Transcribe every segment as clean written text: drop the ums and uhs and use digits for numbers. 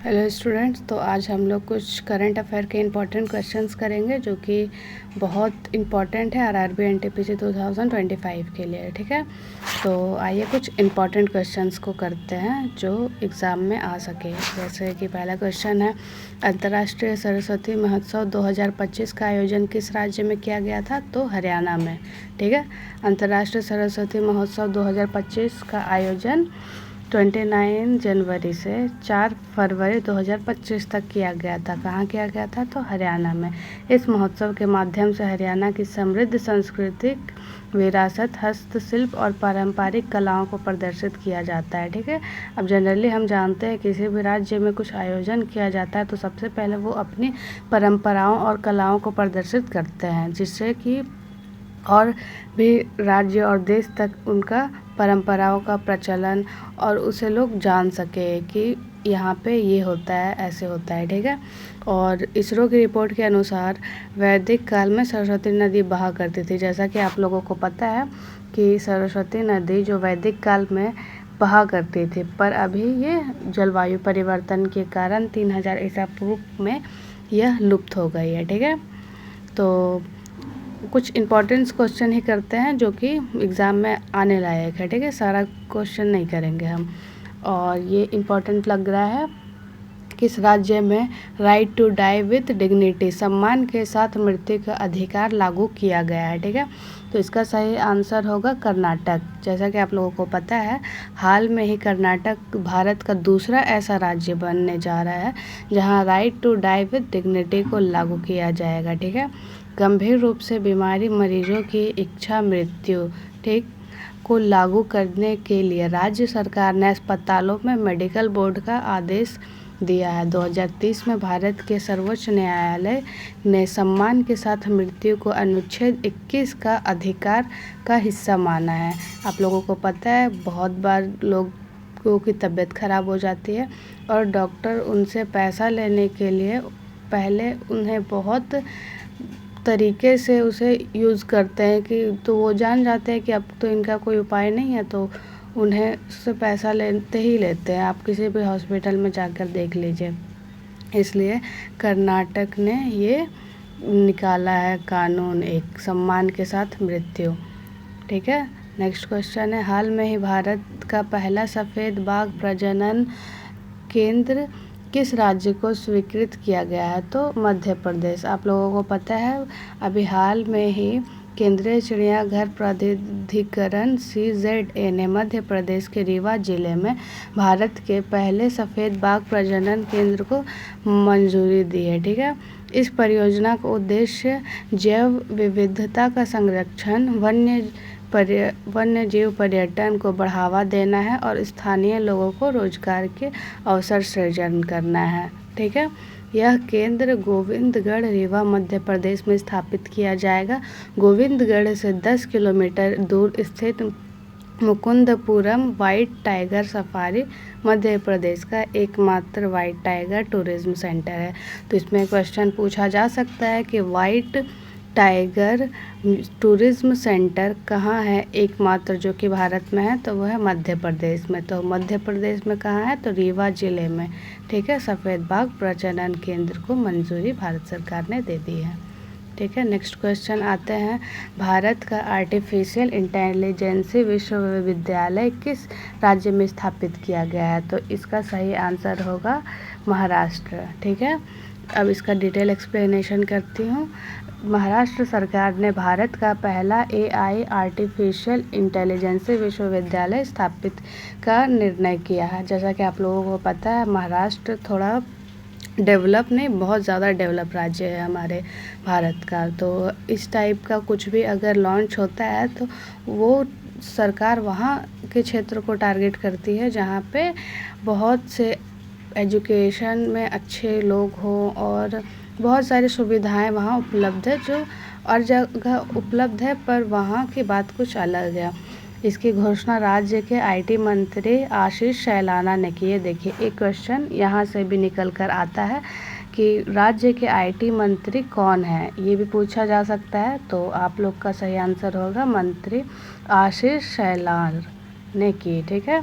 Hello students, तो आज हम लोग कुछ करंट अफेयर के इम्पोर्टेंट क्वेश्चंस करेंगे जो कि बहुत इम्पॉर्टेंट है आरआरबी एनटीपीसी 2025 के लिए। ठीक है, तो आइए कुछ इम्पॉर्टेंट क्वेश्चंस को करते हैं जो एग्ज़ाम में आ सके। जैसे कि पहला क्वेश्चन है, अंतर्राष्ट्रीय सरस्वती महोत्सव 2025 का आयोजन किस राज्य में किया गया था? तो हरियाणा में। ठीक है, अंतर्राष्ट्रीय सरस्वती महोत्सव 2025 का आयोजन 29 जनवरी से 4 फरवरी 2025 तक किया गया था। कहाँ किया गया था? तो हरियाणा में। इस महोत्सव के माध्यम से हरियाणा की समृद्ध सांस्कृतिक विरासत, हस्तशिल्प और पारंपरिक कलाओं को प्रदर्शित किया जाता है। ठीक है, अब जनरली हम जानते हैं किसी भी राज्य में कुछ आयोजन किया जाता है तो सबसे पहले वो अपनी परंपराओं और कलाओं को प्रदर्शित करते हैं, जिससे कि और भी राज्य और देश तक उनका परंपराओं का प्रचलन और उसे लोग जान सके कि यहाँ पे ये होता है, ऐसे होता है। ठीक है, और इसरो की रिपोर्ट के अनुसार वैदिक काल में सरस्वती नदी बहा करती थी। जैसा कि आप लोगों को पता है कि सरस्वती नदी जो वैदिक काल में बहा करती थी, पर अभी ये जलवायु परिवर्तन के कारण 3000 ईसा पूर्व में यह लुप्त हो गई है। ठीक है, तो कुछ इम्पोर्टेंट क्वेश्चन ही करते हैं जो कि एग्ज़ाम में आने लायक है। ठीक है, सारा क्वेश्चन नहीं करेंगे हम। और ये इम्पोर्टेंट लग रहा है, किस राज्य में right to die with dignity, सम्मान के साथ मृत्यु का अधिकार लागू किया गया है? ठीक है, तो इसका सही आंसर होगा कर्नाटक। जैसा कि आप लोगों को पता है, हाल में ही कर्नाटक भारत का दूसरा ऐसा राज्य बनने जा रहा है जहां right to die with dignity को लागू किया जाएगा। ठीक है, गंभीर रूप से बीमारी मरीजों की इच्छा मृत्यु ठीक को लागू करने के लिए राज्य सरकार ने अस्पतालों में मेडिकल बोर्ड का आदेश दिया है। 2030 में भारत के सर्वोच्च न्यायालय ने सम्मान के साथ मृत्यु को अनुच्छेद 21 का अधिकार का हिस्सा माना है। आप लोगों को पता है, बहुत बार लोगों की तबीयत खराब हो जाती है और डॉक्टर उनसे पैसा लेने के लिए पहले उन्हें बहुत तरीके से उसे यूज़ करते हैं कि तो वो जान जाते हैं कि अब तो इनका कोई उपाय नहीं है, तो उन्हें उससे पैसा लेते ही लेते हैं। आप किसी भी हॉस्पिटल में जाकर देख लीजिए। इसलिए कर्नाटक ने ये निकाला है कानून, एक सम्मान के साथ मृत्यु। ठीक है, नेक्स्ट क्वेश्चन है, हाल में ही भारत का पहला सफ़ेद बाघ प्रजनन केंद्र किस राज्य को स्वीकृत किया गया है? तो मध्य प्रदेश। आप लोगों को पता है, अभी हाल में ही केंद्रीय चिड़ियाघर प्राधिकरण CZA ने मध्य प्रदेश के रीवा जिले में भारत के पहले सफ़ेद बाघ प्रजनन केंद्र को मंजूरी दी है। ठीक है, इस परियोजना का उद्देश्य जैव विविधता का संरक्षण, वन्य जीव पर्यटन को बढ़ावा देना है और स्थानीय लोगों को रोजगार के अवसर सृजन करना है। ठीक है, यह केंद्र गोविंदगढ़ रीवा मध्य प्रदेश में स्थापित किया जाएगा। गोविंदगढ़ से 10 किलोमीटर दूर स्थित मुकुंदपुरम white tiger safari Madhya Pradesh का एकमात्र व्हाइट टाइगर टूरिज्म सेंटर है। तो इसमें क्वेश्चन पूछा जा सकता है कि व्हाइट टाइगर टूरिज्म सेंटर कहाँ है एकमात्र जो कि भारत में है? तो वह है मध्य प्रदेश में। तो मध्य प्रदेश में कहाँ है? तो रीवा जिले में। ठीक है, सफ़ेद बाघ प्रजनन केंद्र को मंजूरी भारत सरकार ने दे दी है। ठीक है, नेक्स्ट क्वेश्चन आते हैं, भारत का आर्टिफिशियल इंटेलिजेंस विश्वविद्यालय किस राज्य में स्थापित किया गया है? तो इसका सही आंसर होगा महाराष्ट्र। ठीक है, अब इसका डिटेल एक्सप्लेनेशन करती हूँ। महाराष्ट्र सरकार ने भारत का पहला AI आर्टिफिशियल इंटेलिजेंस विश्वविद्यालय स्थापित का निर्णय किया है। जैसा कि आप लोगों को पता है, महाराष्ट्र थोड़ा डेवलप नहीं, बहुत ज़्यादा डेवलप राज्य है हमारे भारत का। तो इस टाइप का कुछ भी अगर लॉन्च होता है तो वो सरकार वहाँ के क्षेत्र को टारगेट करती है जहाँ पे बहुत से एजुकेशन में अच्छे लोग हों और बहुत सारी सुविधाएं वहाँ उपलब्ध है जो और जगह उपलब्ध है, पर वहाँ की बात कुछ अलग है। इसकी घोषणा राज्य के IT मंत्री आशीष शैलाना ने की है। देखिए, एक क्वेश्चन यहाँ से भी निकल कर आता है कि राज्य के IT मंत्री कौन है, ये भी पूछा जा सकता है। तो आप लोग का सही आंसर होगा मंत्री आशीष शैलाना ने की। ठीक है,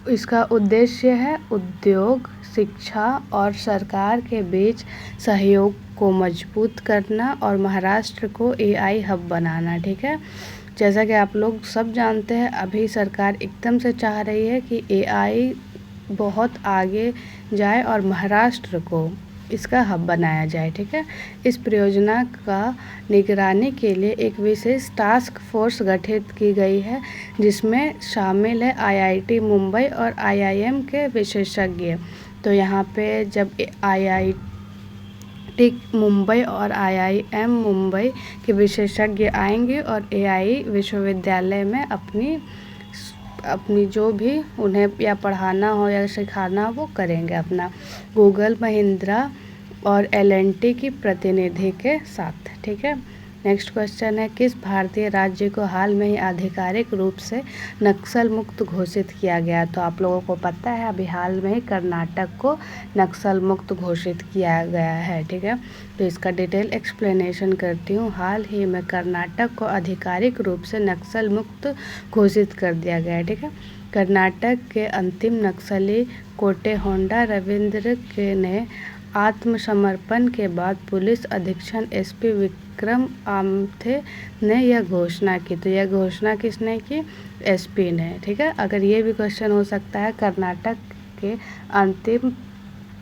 इसका उद्देश्य है उद्योग, शिक्षा और सरकार के बीच सहयोग को मजबूत करना और महाराष्ट्र को एआई हब बनाना। ठीक है, जैसा कि आप लोग सब जानते हैं, अभी सरकार एकदम से चाह रही है कि एआई बहुत आगे जाए और महाराष्ट्र को इसका हब बनाया जाए। ठीक है, इस परियोजना का निगरानी के लिए एक विशेष टास्क फोर्स गठित की गई है, जिसमें शामिल है आईआईटी मुंबई और आईआईएम के विशेषज्ञ। तो यहाँ पे जब आईआईटी मुंबई और आईआईएम मुंबई के विशेषज्ञ आएंगे और एआई विश्वविद्यालय में अपनी जो भी उन्हें या पढ़ाना हो या सिखाना हो वो करेंगे अपना, गूगल, महिंद्रा और एल&टी की प्रतिनिधि के साथ। ठीक है, नेक्स्ट क्वेश्चन है, किस भारतीय राज्य को हाल में ही आधिकारिक रूप से नक्सल मुक्त घोषित किया गया? तो आप लोगों को पता है अभी हाल में ही कर्नाटक को नक्सल मुक्त घोषित किया गया है। ठीक है, तो इसका डिटेल एक्सप्लेनेशन करती हूँ। हाल ही में कर्नाटक को आधिकारिक रूप से नक्सल मुक्त घोषित कर दिया गया है। ठीक है, कर्नाटक के अंतिम नक्सली कोटे होंडा रविंद्र के ने आत्मसमर्पण के बाद पुलिस अधीक्षक एसपी विक्रम आमथे ने यह घोषणा की। तो यह घोषणा किसने की? एसपी ने। ठीक है, अगर ये भी क्वेश्चन हो सकता है, कर्नाटक के अंतिम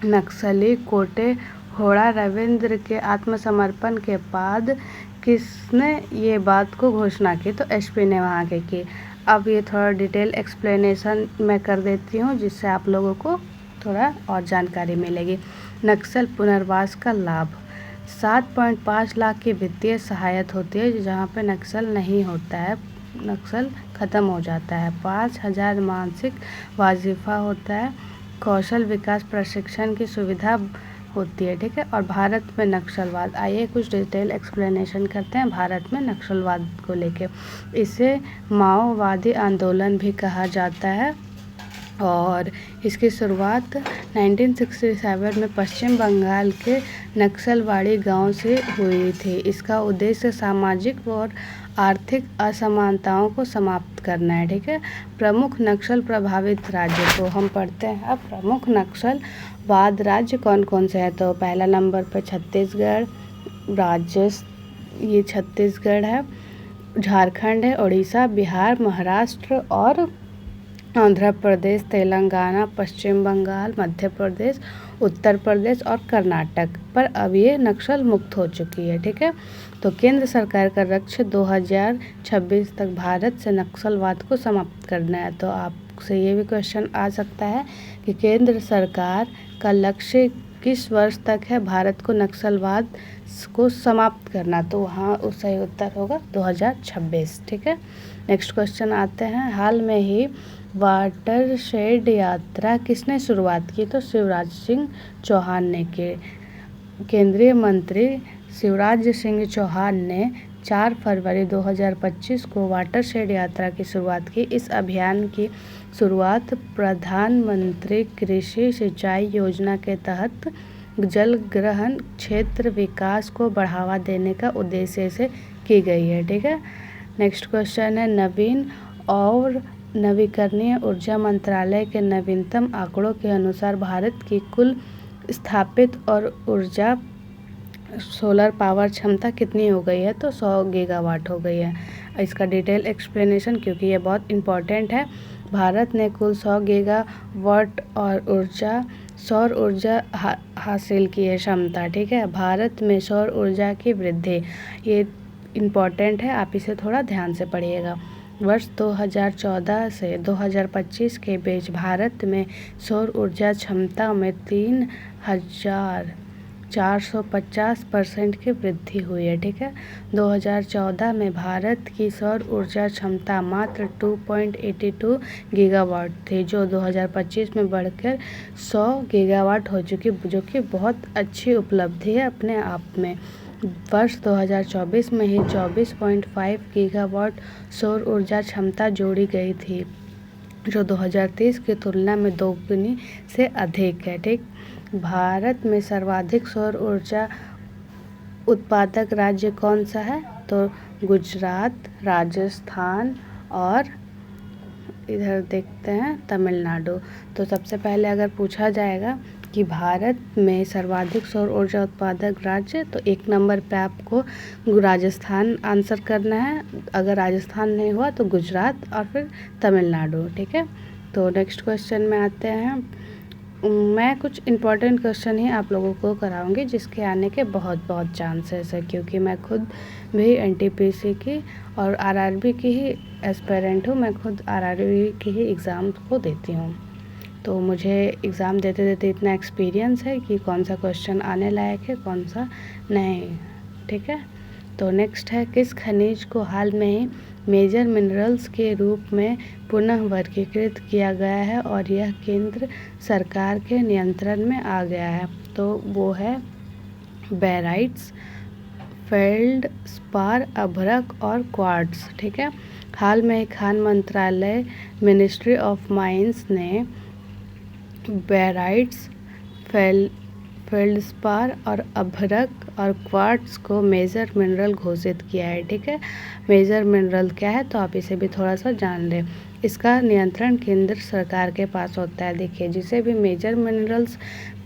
नक्सली कोटे होड़ा रविंद्र के आत्मसमर्पण के बाद किसने ये बात को घोषणा की? तो एसपी ने वहाँ के की। अब ये थोड़ा डिटेल एक्सप्लेनेशन मैं कर देती हूँ, जिससे आप लोगों को थोड़ा और जानकारी मिलेगी। नक्सल पुनर्वास का लाभ: 7.5 लाख की वित्तीय सहायता होती है जहाँ पे नक्सल नहीं होता है, नक्सल ख़त्म हो जाता है। 5,000 मासिक वजीफा होता है। कौशल विकास प्रशिक्षण की सुविधा होती है। ठीक है, और भारत में नक्सलवाद, आइए कुछ डिटेल एक्सप्लेनेशन करते हैं भारत में नक्सलवाद को लेके। इसे माओवादी आंदोलन भी कहा जाता है और इसकी शुरुआत 1967 में पश्चिम बंगाल के नक्सलवाड़ी गांव से हुई थी। इसका उद्देश्य सामाजिक और आर्थिक असमानताओं को समाप्त करना है। ठीक है, प्रमुख नक्सल प्रभावित राज्य को हम पढ़ते हैं। अब प्रमुख नक्सलवाद राज्य कौन कौन से हैं? तो पहला नंबर पर छत्तीसगढ़, ये छत्तीसगढ़ है, झारखंड है, उड़ीसा, बिहार, महाराष्ट्र और आंध्र प्रदेश, तेलंगाना, पश्चिम बंगाल, मध्य प्रदेश, उत्तर प्रदेश और कर्नाटक पर अब ये नक्सल मुक्त हो चुकी है। ठीक है, तो केंद्र सरकार का लक्ष्य 2026 तक भारत से नक्सलवाद को समाप्त करना है। तो आपसे ये भी क्वेश्चन आ सकता है कि केंद्र सरकार का लक्ष्य किस वर्ष तक है भारत को नक्सलवाद को समाप्त करना? तो वहाँ उस सही उत्तर होगा 2026। ठीक है, नेक्स्ट क्वेश्चन आते हैं, हाल में ही वाटरशेड यात्रा किसने शुरुआत की? तो शिवराज सिंह चौहान ने की। केंद्रीय मंत्री शिवराज सिंह चौहान ने 4 फरवरी 2025 को वाटरशेड यात्रा की शुरुआत की। इस अभियान की शुरुआत प्रधानमंत्री कृषि सिंचाई योजना के तहत जल ग्रहण क्षेत्र विकास को बढ़ावा देने का उद्देश्य से की गई है। ठीक है, नेक्स्ट क्वेश्चन है, नवीन और नवीकरणीय ऊर्जा मंत्रालय के नवीनतम आंकड़ों के अनुसार भारत की कुल स्थापित और ऊर्जा सोलर पावर क्षमता कितनी हो गई है? तो 100 गीगावाट हो गई है। इसका डिटेल एक्सप्लेनेशन, क्योंकि ये बहुत इम्पॉर्टेंट है। भारत ने कुल 100 गीगावाट और सौर ऊर्जा हासिल की है क्षमता। ठीक है, भारत में सौर ऊर्जा की वृद्धि, ये इम्पॉर्टेंट है, आप इसे थोड़ा ध्यान से पढ़िएगा। वर्ष 2014 से 2025 के बीच भारत में सौर ऊर्जा क्षमता में 3,450% की वृद्धि हुई है। ठीक है, 2014 में भारत की सौर ऊर्जा क्षमता मात्र 2.82 गीगावाट थी, जो 2025 में बढ़कर 100 गीगावाट हो चुकी, जो कि बहुत अच्छी उपलब्धि है अपने आप में। वर्ष 2024 में ही 24.5 गीगावाट सौर ऊर्जा क्षमता जोड़ी गई थी, जो 2030 की तुलना में दोगुनी से अधिक है। ठीक, भारत में सर्वाधिक सौर ऊर्जा उत्पादक राज्य कौन सा है? तो गुजरात, राजस्थान और इधर देखते हैं तमिलनाडु। तो सबसे पहले अगर पूछा जाएगा कि भारत में सर्वाधिक सौर ऊर्जा उत्पादक राज्य, तो 1 नंबर पे आपको राजस्थान आंसर करना है। अगर राजस्थान नहीं हुआ तो गुजरात और फिर तमिलनाडु। ठीक है, तो नेक्स्ट क्वेश्चन में आते हैं। मैं कुछ इम्पोर्टेंट क्वेश्चन ही आप लोगों को कराऊंगी जिसके आने के बहुत चांसेस है, क्योंकि मैं खुद भी एनटीपीसी की और आरआरबी की ही एस्पिरेंट हूँ। मैं खुद आरआरबी की ही एग्ज़ाम को देती हूँ, तो मुझे एग्ज़ाम देते देते इतना एक्सपीरियंस है कि कौन सा क्वेश्चन आने लायक है, कौन सा नहीं। ठीक है, तो नेक्स्ट है, किस खनिज को हाल में ही मेजर मिनरल्स के रूप में पुनः वर्गीकृत किया गया है और यह केंद्र सरकार के नियंत्रण में आ गया है? तो वो है बेराइट्स, फेल्डस्पार, अभ्रक और क्वार्ट्ज। ठीक है, हाल में खान मंत्रालय मिनिस्ट्री ऑफ माइंस ने बेराइट्स, फेल्डस्पार और अभ्रक और क्वार्ट्ज को मेजर मिनरल घोषित किया है। ठीक है, मेजर मिनरल क्या है तो आप इसे भी थोड़ा सा जान लें। इसका नियंत्रण केंद्र सरकार के पास होता है। देखिए, जिसे भी मेजर मिनरल्स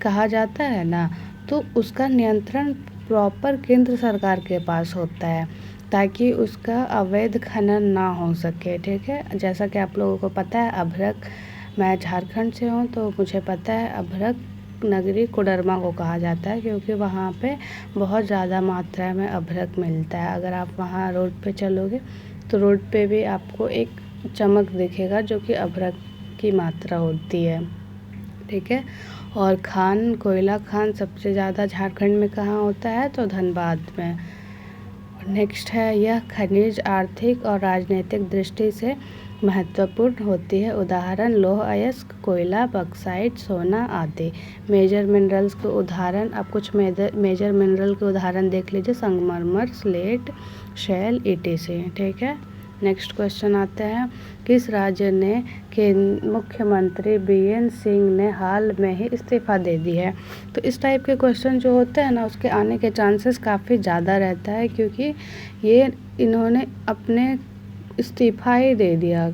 कहा जाता है ना, तो उसका नियंत्रण प्रॉपर केंद्र सरकार के पास होता है, ताकि उसका अवैध खनन ना हो सके। ठीक है, जैसा कि आप लोगों को पता है, अभ्रक, मैं झारखंड से हूँ तो मुझे पता है अभ्रक नगरी कोडरमा को कहा जाता है, क्योंकि वहाँ पे बहुत ज़्यादा मात्रा में अभ्रक मिलता है। अगर आप वहाँ रोड पे चलोगे तो रोड पे भी आपको एक चमक दिखेगा जो कि अभ्रक की मात्रा होती है। ठीक है, और कोयला खान सबसे ज़्यादा झारखंड में कहाँ होता है तो धनबाद में। नेक्स्ट है, यह खनिज आर्थिक और राजनीतिक दृष्टि से महत्वपूर्ण होती है। उदाहरण लौह अयस्क, कोयला, बक्साइट, सोना आदि। मेजर मिनरल्स के उदाहरण, आप कुछ मेजर मिनरल के उदाहरण देख लीजिए, संगमरमर, स्लेट, शैल, ईटीसी। ठीक है, नेक्स्ट क्वेश्चन आता है, किस राज्य ने के मुख्यमंत्री बीएन सिंह ने हाल में ही इस्तीफा दे दी है? तो इस टाइप के क्वेश्चन जो होते हैं ना, उसके आने के चांसेस काफ़ी ज़्यादा रहता है, क्योंकि इन्होंने अपने इस्तीफा ही दे दिया।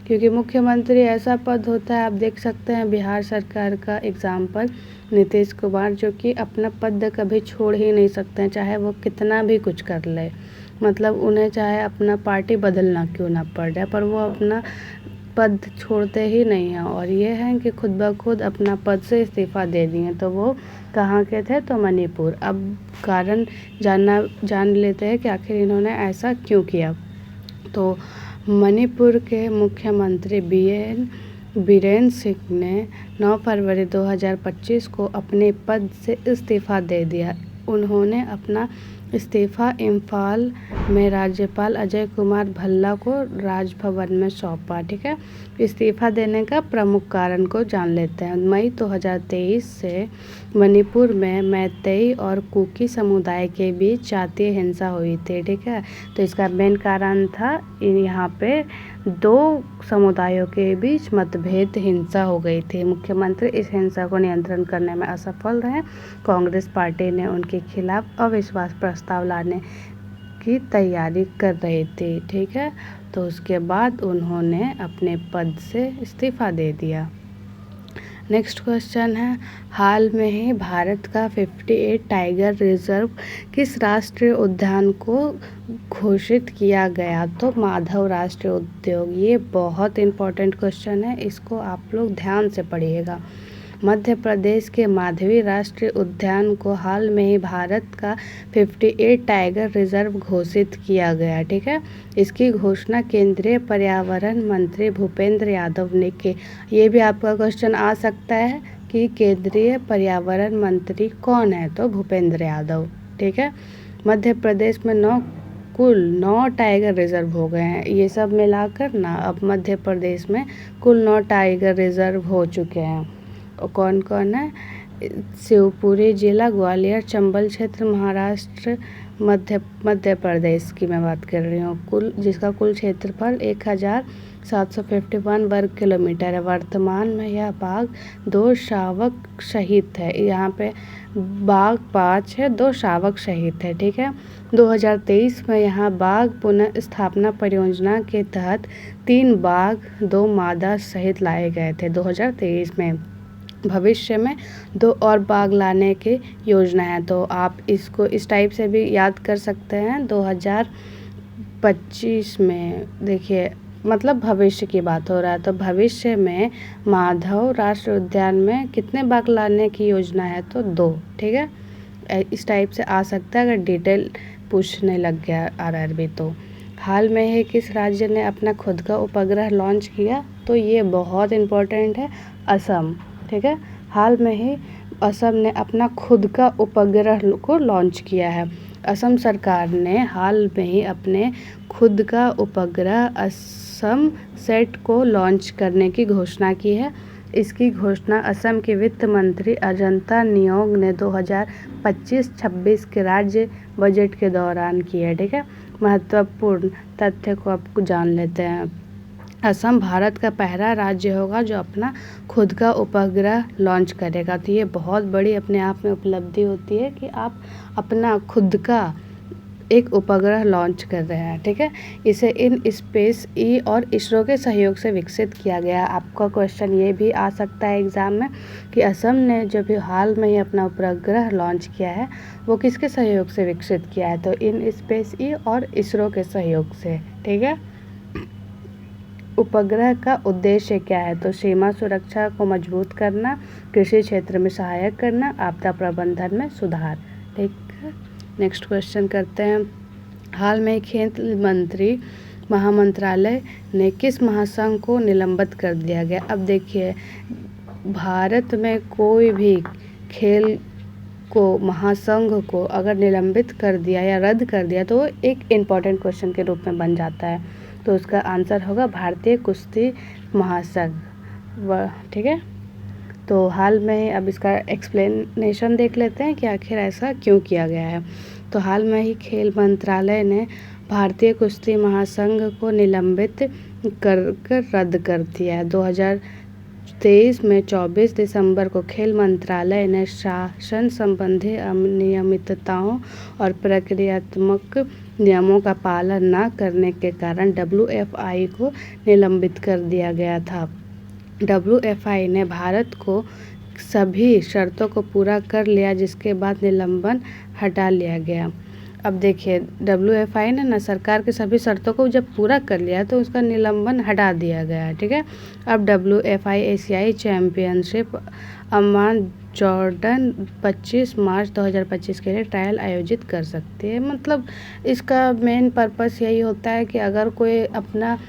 क्योंकि मुख्यमंत्री ऐसा पद होता है, आप देख सकते हैं बिहार सरकार का एग्जाम्पल, नीतीश कुमार, जो कि अपना पद कभी छोड़ ही नहीं सकते हैं, चाहे वो कितना भी कुछ कर ले। मतलब उन्हें चाहे अपना पार्टी बदलना क्यों ना पड़ जाए, पर वो अपना पद छोड़ते ही नहीं हैं। और ये है कि खुद ब खुद अपना पद से इस्तीफा दे दिए। तो वो कहाँ के थे तो मणिपुर। अब कारण जान लेते हैं कि आखिर इन्होंने ऐसा क्यों किया। तो मणिपुर के मुख्यमंत्री बीरेन सिंह ने 9 फरवरी 2025 को अपने पद से इस्तीफा दे दिया। उन्होंने अपना इस्तीफा इम्फाल में राज्यपाल अजय कुमार भल्ला को राजभवन में सौंपा। ठीक है, इस्तीफा देने का प्रमुख कारण को जान लेते हैं। मई 2023 से मणिपुर में मैतेई और कुकी समुदाय के बीच जातीय हिंसा हुई थी। ठीक है, तो इसका मेन कारण था यहाँ पे 2 समुदायों के बीच मतभेद, हिंसा हो गई थी। मुख्यमंत्री इस हिंसा को नियंत्रण करने में असफल रहे। कांग्रेस पार्टी ने उनके खिलाफ अविश्वास प्रस्ताव लाने की तैयारी कर रही थी। ठीक है, तो उसके बाद उन्होंने अपने पद से इस्तीफा दे दिया। नेक्स्ट क्वेश्चन है, हाल में ही भारत का 58 टाइगर रिजर्व किस राष्ट्रीय उद्यान को घोषित किया गया? तो माधव राष्ट्रीय उद्यान। ये बहुत इम्पोर्टेंट क्वेश्चन है, इसको आप लोग ध्यान से पढ़िएगा। मध्य प्रदेश के माधवी राष्ट्रीय उद्यान को हाल में ही भारत का 58 टाइगर रिजर्व घोषित किया गया। ठीक है, इसकी घोषणा केंद्रीय पर्यावरण मंत्री भूपेंद्र यादव ने की। ये भी आपका क्वेश्चन आ सकता है कि केंद्रीय पर्यावरण मंत्री कौन है, तो भूपेंद्र यादव। ठीक है, मध्य प्रदेश में कुल 9 टाइगर रिजर्व हो गए हैं। ये सब मिलाकर ना अब मध्य प्रदेश में कुल 9 टाइगर रिजर्व हो चुके हैं। और कौन कौन है? शिवपुरी जिला, ग्वालियर, चंबल क्षेत्र, महाराष्ट्र, मध्य प्रदेश की मैं बात कर रही हूँ, जिसका कुल क्षेत्रफल 1751 वर्ग किलोमीटर है। वर्तमान में यह बाघ 2 शावक सहित है। यहाँ पे बाघ 5 है, 2 शावक सहित है। ठीक है, 2023 में यहाँ बाघ पुनः स्थापना परियोजना के तहत 3 बाघ 2 मादा सहित लाए गए थे 2023 में। भविष्य में 2 और बाग लाने की योजना है। तो आप इसको इस टाइप से भी याद कर सकते हैं। 2025 में देखिए मतलब भविष्य की बात हो रहा है, तो भविष्य में माधव राष्ट्रीय उद्यान में कितने बाग लाने की योजना है, तो 2। ठीक है, इस टाइप से आ सकता है अगर डिटेल पूछने लग गया आरआरबी तो। हाल में ही किस राज्य ने अपना खुद का उपग्रह लॉन्च किया, तो ये बहुत इम्पोर्टेंट है, असम। ठीक है, हाल में ही असम ने अपना खुद का उपग्रह को लॉन्च किया है। असम सरकार ने हाल में ही अपने खुद का उपग्रह असम सेट को लॉन्च करने की घोषणा की है। इसकी घोषणा असम के वित्त मंत्री अजंता नियोग ने 2025-26 के राज्य बजट के दौरान की है। ठीक है, महत्वपूर्ण तथ्य को आपको जान लेते हैं। असम भारत का पहला राज्य होगा जो अपना खुद का उपग्रह लॉन्च करेगा। तो ये बहुत बड़ी अपने आप में उपलब्धि होती है कि आप अपना खुद का एक उपग्रह लॉन्च कर रहे हैं। ठीक है, इसे इन स्पेस ई और इसरो के सहयोग से विकसित किया गया। आपका क्वेश्चन ये भी आ सकता है एग्ज़ाम में कि असम ने जब हाल में ही अपना उपग्रह लॉन्च किया है वो किसके सहयोग से विकसित किया है, तो इन स्पेस ई और इसरो के सहयोग से। ठीक है, उपग्रह का उद्देश्य क्या है, तो सीमा सुरक्षा को मजबूत करना, कृषि क्षेत्र में सहायक करना, आपदा प्रबंधन में सुधार। ठीक है, नेक्स्ट क्वेश्चन करते हैं। हाल में खेल मंत्री महामंत्रालय ने किस महासंघ को निलंबित कर दिया गया। अब देखिए, भारत में कोई भी खेल को महासंघ को अगर निलंबित कर दिया या रद्द कर दिया तो वो एक इम्पॉर्टेंट क्वेश्चन के रूप में बन जाता है। तो उसका आंसर होगा भारतीय कुश्ती महासंघ। ठीक है, तो हाल में अब इसका एक्सप्लेनेशन देख लेते हैं कि आखिर ऐसा क्यों किया गया है। तो हाल में ही खेल मंत्रालय ने भारतीय कुश्ती महासंघ को निलंबित कर रद्द कर दिया है। 2023 में 24 दिसंबर को खेल मंत्रालय ने शासन संबंधी अनियमितताओं और प्रक्रियात्मक नियमों का पालन न करने के कारण WFI को निलंबित कर दिया गया था। WFI ने भारत को सभी शर्तों को पूरा कर लिया, जिसके बाद निलंबन हटा लिया गया। अब देखिए, WFI ने ना सरकार के सभी शर्तों को जब पूरा कर लिया तो उसका निलंबन हटा दिया गया। ठीक है, अब WFI एशियाई चैम्पियनशिप अम्मान जॉर्डन 25 मार्च 2025 के लिए ट्रायल आयोजित कर सकती है। मतलब इसका मेन पर्पस यही होता है कि अगर कोई अपना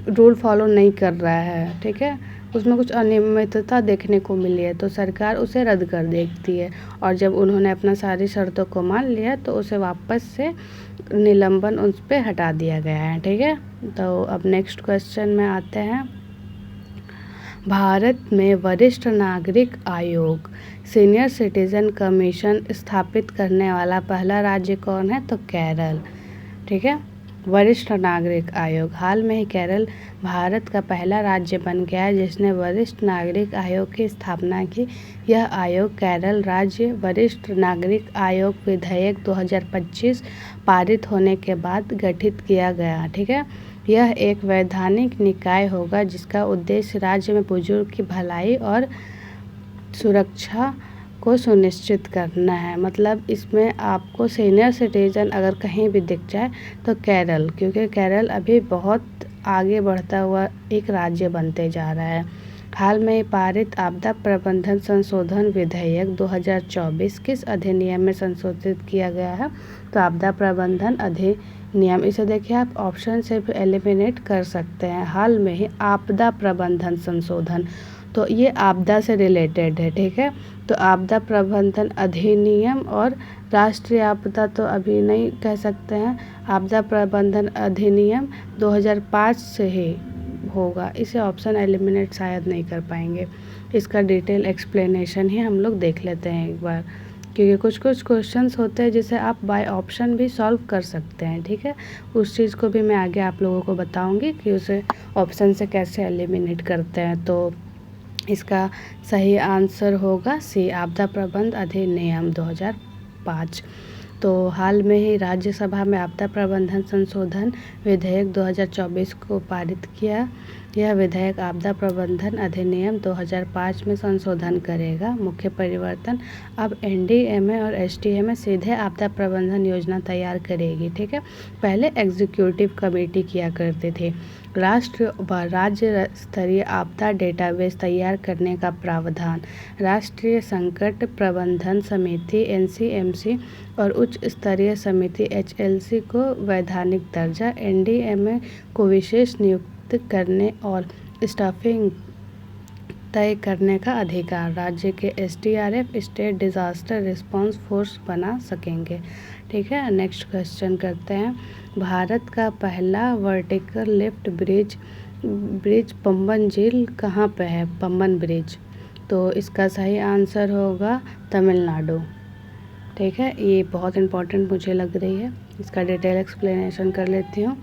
रूल फॉलो नहीं कर रहा है, ठीक है, उसमें कुछ अनियमितता देखने को मिली है तो सरकार उसे रद्द कर देती है, और जब उन्होंने अपना सारी शर्तों को मान लिया तो उसे वापस से निलंबन उस पर हटा दिया गया है। ठीक है, तो अब नेक्स्ट क्वेश्चन में आते हैं। भारत में वरिष्ठ नागरिक आयोग सीनियर सिटीजन कमीशन स्थापित करने वाला पहला राज्य कौन है, तो केरल। ठीक है, वरिष्ठ नागरिक आयोग, हाल में ही केरल भारत का पहला राज्य बन गया है जिसने वरिष्ठ नागरिक आयोग की स्थापना की। यह आयोग केरल राज्य वरिष्ठ नागरिक आयोग विधेयक 2025 पारित होने के बाद गठित किया गया। ठीक है, यह एक वैधानिक निकाय होगा जिसका उद्देश्य राज्य में बुजुर्ग की भलाई और सुरक्षा को सुनिश्चित करना है। मतलब इसमें आपको सीनियर सिटीजन अगर कहीं भी दिख जाए तो केरल, क्योंकि केरल अभी बहुत आगे बढ़ता हुआ एक राज्य बनते जा रहा है। हाल में पारित आपदा प्रबंधन संशोधन विधेयक 2024 किस अधिनियम में संशोधित किया गया है, तो आपदा प्रबंधन अधिनियम। इसे देखिए, आप ऑप्शन से भी एलिमिनेट कर सकते हैं। हाल में ही आपदा प्रबंधन संशोधन, तो ये आपदा से रिलेटेड है। ठीक है, तो आपदा प्रबंधन अधिनियम और राष्ट्रीय आपदा तो अभी नहीं कह सकते हैं। आपदा प्रबंधन अधिनियम 2005 से ही होगा, इसे ऑप्शन एलिमिनेट शायद नहीं कर पाएंगे। इसका डिटेल एक्सप्लेनेशन ही हम लोग देख लेते हैं एक बार, क्योंकि कुछ कुछ क्वेश्चंस होते हैं जिसे आप बाय ऑप्शन भी सॉल्व कर सकते हैं। ठीक है, उस चीज़ को भी मैं आगे आप लोगों को बताऊंगी कि उसे ऑप्शन से कैसे एलिमिनेट करते हैं। तो इसका सही आंसर होगा सी, आपदा प्रबंधन अधिनियम 2005। तो हाल में ही राज्यसभा में आपदा प्रबंधन संशोधन विधेयक 2024 को पारित किया यह विधेयक आपदा प्रबंधन अधिनियम 2005 में संशोधन करेगा। मुख्य परिवर्तन, अब एनडीएमए और एसडीएमए सीधे आपदा प्रबंधन योजना तैयार करेगी। ठीक है, पहले एग्जीक्यूटिव कमेटी किया करते थे। राष्ट्र व राज्य स्तरीय आपदा डेटाबेस तैयार करने का प्रावधान, राष्ट्रीय संकट प्रबंधन समिति एनसीएमसी और उच्च स्तरीय समिति एचएलसी को वैधानिक दर्जा, एनडीएमए को विशेष नियुक्त करने और स्टाफिंग तय करने का अधिकार, राज्य के SDRF state disaster response force बना सकेंगे। ठीक है, नेक्स्ट क्वेश्चन करते हैं। भारत का पहला वर्टिकल लिफ्ट ब्रिज पम्बन झील कहाँ पे है? पम्बन ब्रिज। तो इसका सही आंसर होगा तमिलनाडु। ठीक है, ये बहुत इम्पोर्टेंट मुझे लग रही है, इसका डिटेल एक्सप्लेनेशन कर लेती हूँ।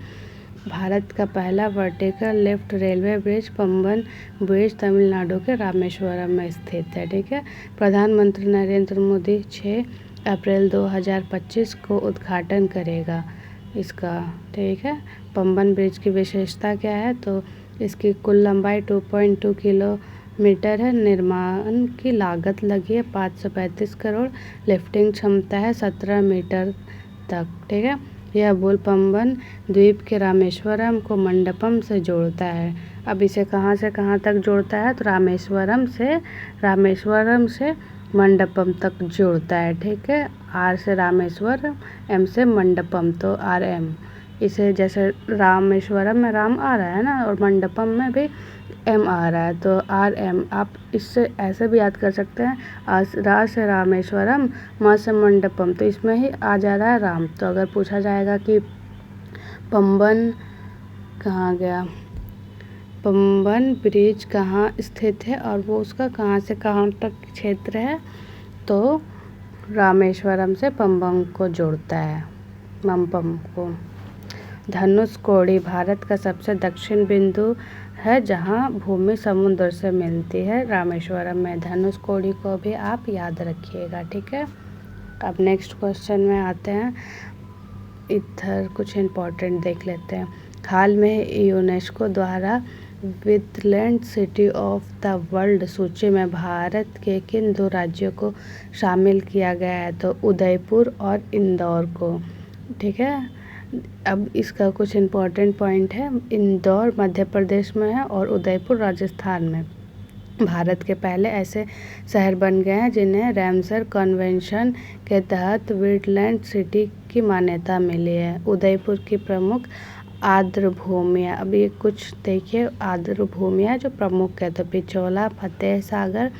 भारत का पहला vertical lift railway bridge Pamban bridge Tamil Nadu के रामेश्वरम में स्थित है। ठीक है, प्रधानमंत्री नरेंद्र मोदी 6 अप्रैल 2025 को उद्घाटन करेगा इसका। ठीक है, पम्बन ब्रिज की विशेषता क्या है? तो इसकी कुल लंबाई 2.2 किलोमीटर है। निर्माण की लागत लगी है 535 करोड़। लिफ्टिंग क्षमता है 17 मीटर तक। ठीक है, यह पुल पम्बन द्वीप के रामेश्वरम को मंडपम से जोड़ता है। अब इसे कहाँ से कहाँ तक जोड़ता है? तो रामेश्वरम से मंडपम तक जोड़ता है। ठीक है, आर से रामेश्वरम, एम से मंडपम, तो आर एम। इसे जैसे रामेश्वरम में राम आ रहा है ना, और मंडपम में भी एम आ रहा है, तो आर एम। आप इससे ऐसे भी याद कर सकते हैं, रा से रामेश्वरम, म से मंडपम, तो इसमें ही आ जा रहा है राम। तो अगर पूछा जाएगा कि पम्बन कहाँ गया, पम्बन ब्रिज कहाँ स्थित है और वो उसका कहाँ से कहाँ तक क्षेत्र है, तो रामेश्वरम से पम्बन को जोड़ता है, मम्पम को। धनुषकोडी भारत का सबसे दक्षिण बिंदु है जहाँ भूमि समुद्र से मिलती है, रामेश्वरम में। धनुषकोडी को भी आप याद रखिएगा। ठीक है, अब नेक्स्ट क्वेश्चन में आते हैं। इधर कुछ इम्पोर्टेंट देख लेते हैं। हाल में यूनेस्को द्वारा wetland city of the world सूची में भारत के किन 2 राज्यों को शामिल किया गया है? तो उदयपुर और इंदौर को। ठीक है, अब इसका कुछ इम्पोर्टेंट पॉइंट है। इंदौर मध्य प्रदेश में है और उदयपुर राजस्थान में। भारत के पहले ऐसे शहर बन गए हैं जिन्हें रैमसर कन्वेंशन के तहत वेटलैंड सिटी की मान्यता मिली है। उदयपुर की प्रमुख आर्द्र भूमियाँ, अब ये कुछ देखिए आर्द्र भूमियाँ जो प्रमुख है, तो पिछोला, फतेह सागर,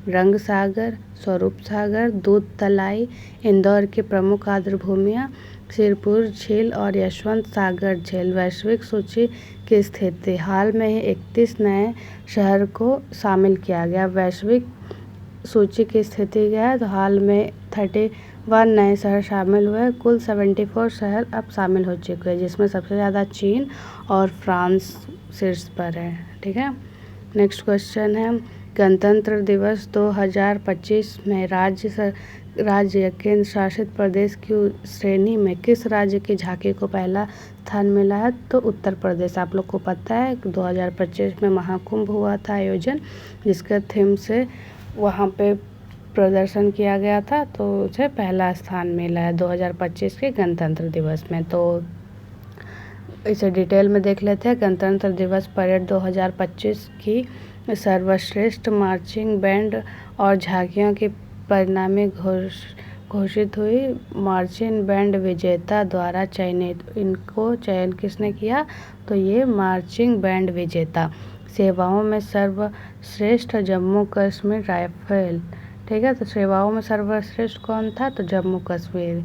रंग सागर, स्वरूप सागर, दूध तलाई। इंदौर की प्रमुख आर्द्र भूमियाँ सिरपुर झील और यशवंत सागर झील। वैश्विक सूची की स्थिति, हाल में ही 31 नए शहर को शामिल किया गया। वैश्विक सूची की स्थिति क्या है? तो हाल में 31 नए शहर शामिल हुए। कुल 74 शहर अब शामिल हो चुके हैं, जिसमें सबसे ज़्यादा चीन और फ्रांस शीर्ष पर है। ठीक है, नेक्स्ट क्वेश्चन है। गणतंत्र दिवस 2025 में राज्य केंद्र शासित प्रदेश की श्रेणी में किस राज्य की झांकी को पहला स्थान मिला है? तो उत्तर प्रदेश। आप लोग को पता है 2025 में महाकुंभ हुआ था आयोजन, जिसका थीम से वहाँ पे प्रदर्शन किया गया था, तो उसे पहला स्थान मिला है 2025 के गणतंत्र दिवस में। तो इसे डिटेल में देख लेते हैं। गणतंत्र दिवस परेड 2025 की सर्वश्रेष्ठ मार्चिंग बैंड और झांकियों की परिणामी घोषित हुई। मार्चिंग बैंड विजेता द्वारा चयनित, इनको चयन किसने किया? तो ये मार्चिंग बैंड विजेता। सेवाओं में सर्वश्रेष्ठ जम्मू कश्मीर राइफल। ठीक है, तो सेवाओं में सर्वश्रेष्ठ कौन था? तो जम्मू कश्मीर।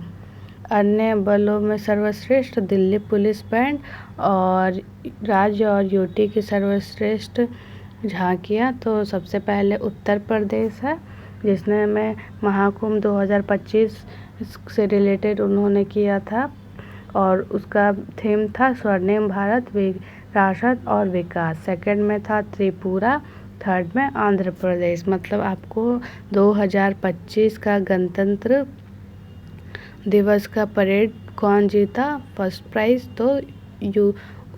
अन्य बलों में सर्वश्रेष्ठ दिल्ली पुलिस बैंड, और राज्य और यूटी की सर्वश्रेष्ठ झांकियाँ तो सबसे पहले उत्तर प्रदेश है, जिसने में महाकुंभ 2025 से रिलेटेड उन्होंने किया था, और उसका थीम था स्वर्णिम भारत, विरासत और विकास। सेकंड में था त्रिपुरा, थर्ड में आंध्र प्रदेश। मतलब आपको 2025 का गणतंत्र दिवस का परेड कौन जीता? फर्स्ट प्राइज़ तो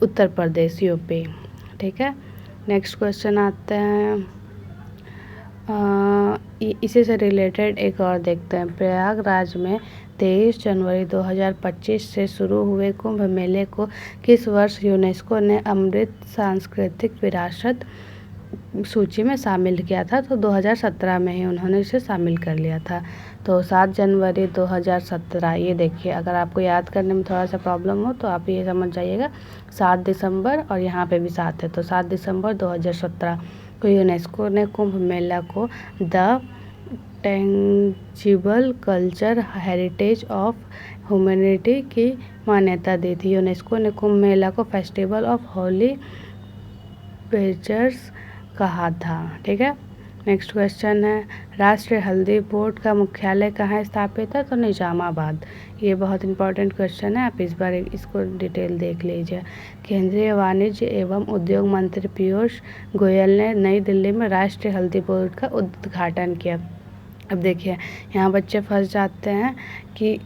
उत्तर प्रदेश, यूपी। ठीक है, नेक्स्ट क्वेश्चन आते हैं, इसी से रिलेटेड एक और देखते हैं। प्रयागराज में 23 जनवरी 2025 से शुरू हुए कुंभ मेले को किस वर्ष यूनेस्को ने अमृत सांस्कृतिक विरासत सूची में शामिल किया था? तो 2017 में ही उन्होंने इसे शामिल कर लिया था। तो 7 जनवरी 2017। ये देखिए, अगर आपको याद करने में थोड़ा सा प्रॉब्लम हो तो आप ये समझ जाइएगा 7 दिसंबर, और यहाँ पे भी 7 है, तो 7 दिसंबर 2017 को यूनेस्को ने कुंभ मेला को the tangible culture heritage of humanity की मान्यता दी थी। यूनेस्को ने कुंभ मेला को फेस्टिवल ऑफ होली पिक्चर्स कहा था। ठीक है, नेक्स्ट क्वेश्चन है, राष्ट्रीय हल्दी बोर्ड का मुख्यालय कहाँ स्थित है? तो निजामाबाद। ये बहुत इंपॉर्टेंट क्वेश्चन है, आप इस बार इसको डिटेल देख लीजिए। केंद्रीय वाणिज्य एवं उद्योग मंत्री पीयूष गोयल ने नई दिल्ली में राष्ट्रीय हल्दी बोर्ड का उद्घाटन किया। अब देखिए, यहाँ बच्चे फंस जाते हैं कि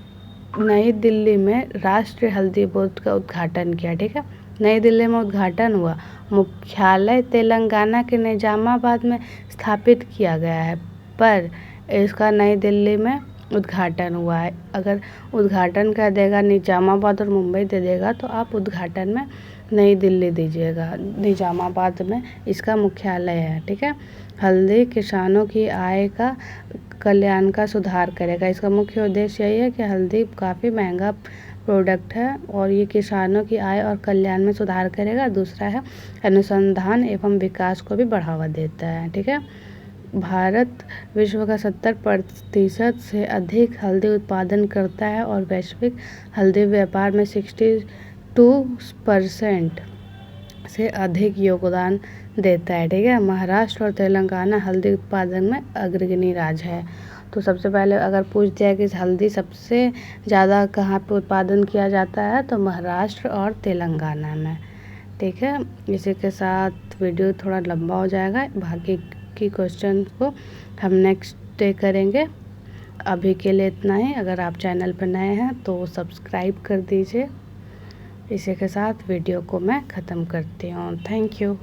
नई दिल्ली में राष्ट्रीय हल्दी बोर्ड का उद्घाटन किया। ठीक है, नई दिल्ली में उद्घाटन हुआ, मुख्यालय तेलंगाना के निजामाबाद में स्थापित किया गया है, पर इसका नई दिल्ली में उद्घाटन हुआ है। अगर उद्घाटन कर देगा निजामाबाद और मुंबई दे देगा तो आप उद्घाटन में नई दिल्ली दीजिएगा, निजामाबाद में इसका मुख्यालय है। ठीक है, हल्दी किसानों की आय का कल्याण का सुधार करेगा। इसका मुख्य उद्देश्य यही है कि हल्दी काफ़ी महंगा प्रोडक्ट है और ये किसानों की आय और कल्याण में सुधार करेगा। दूसरा है अनुसंधान एवं विकास को भी बढ़ावा देता है। ठीक है, भारत विश्व का 70% से अधिक हल्दी उत्पादन करता है और वैश्विक हल्दी व्यापार में 62% से अधिक योगदान देता है। ठीक है, महाराष्ट्र और तेलंगाना हल्दी उत्पादन में अग्रणी राज्य है। तो सबसे पहले अगर पूछ दिया कि हल्दी सबसे ज़्यादा कहाँ पे उत्पादन किया जाता है, तो महाराष्ट्र और तेलंगाना में। ठीक है, इसी के साथ वीडियो थोड़ा लंबा हो जाएगा, बाकी की क्वेश्चन को हम नेक्स्ट डे करेंगे। अभी के लिए इतना ही। अगर आप चैनल पर नए हैं तो सब्सक्राइब कर दीजिए। इसी के साथ वीडियो को मैं ख़त्म करती हूँ। Thank you.